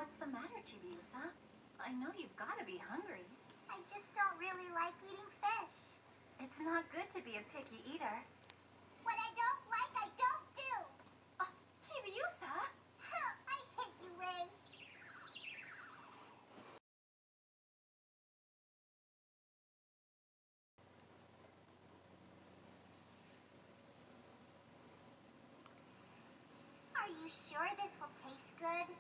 What's the matter, Chibiusa? I know you've got to be hungry. I just don't really like eating fish. It's not good to be a picky eater. What I don't like, I don't do. Chibiusa! I hate you, Ray. Are you sure this will taste good?